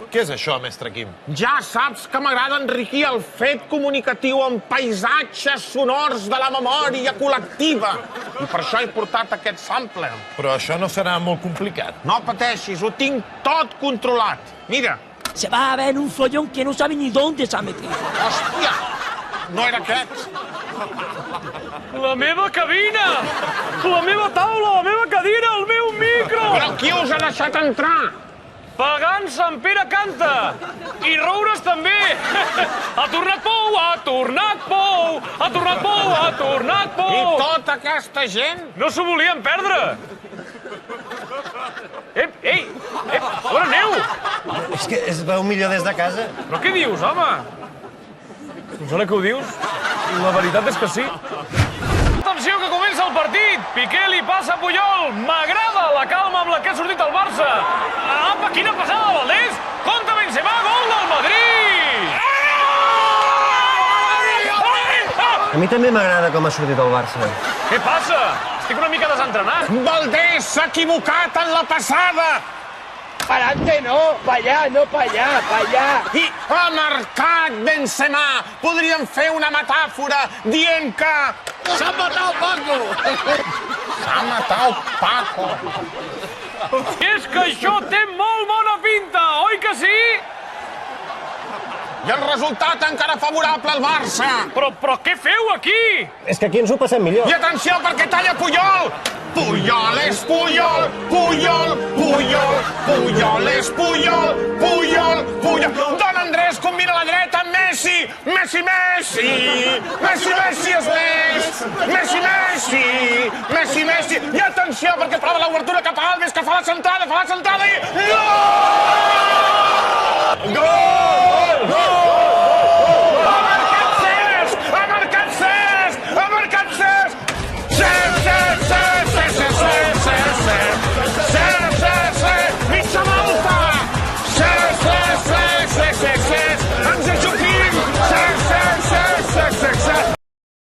Què és això, mestre Quim? Ja saps que m'agrada enriquir el fet comunicatiu amb paisatges sonors de la memòria col·lectiva. I per això he portat aquest sampler. Però això no serà molt complicat. No pateixis, ho tinc tot controlat. Mira. Se va a ver un follón que no sabe ni dónde se ha metido. Hòstia! No era aquest. La meva cabina! La meva taula, la meva cadira, el meu micro! Però qui us ha deixat entrar? Pagant Sant Pere canta! I Roures també! Ha tornat Pou, ha tornat Pou! Ha tornat Pou, ha tornat Pou! I tota aquesta gent? No s'ho volien perdre! Ei! On aneu? És que es veu millor des de casa. Però què dius, home? Doncs ara que ho dius, la veritat és que sí. Atenció, que comença el partit! Piqué li passa a Puyol. M'agrada la calma amb la que ha sortit el Barça. Apa, quina passada, Valdés! Compte Benzema, gol del Madrid! A mi també m'agrada com ha sortit el Barça. Què passa? Estic una mica desentrenat. Valdés s'ha equivocat en la passada! Para adelante no, para allá, no para allá, para allá. I ha marcat Benzema! Podríem fer una metàfora dient que... ¡Se ha matado Paco! S'ha matat Paco. I és que això té molt bona pinta, oi que sí? I el resultat encara favorable al Barça. Però què feu aquí? És que aquí ens ho passem millor. I atenció, perquè talla Puyol! Puyol és Puyol! Puyol! Puyol! Puyol és Puyol! Puyol! Puyol! Don Andrés combina la dreta amb Messi! Messi, Messi! Messi, Messi és més! Messi, Messi! Messi, Messi! I atenció, perquè prova l'obertura cap a Alves, que fa la centrada i... Gol!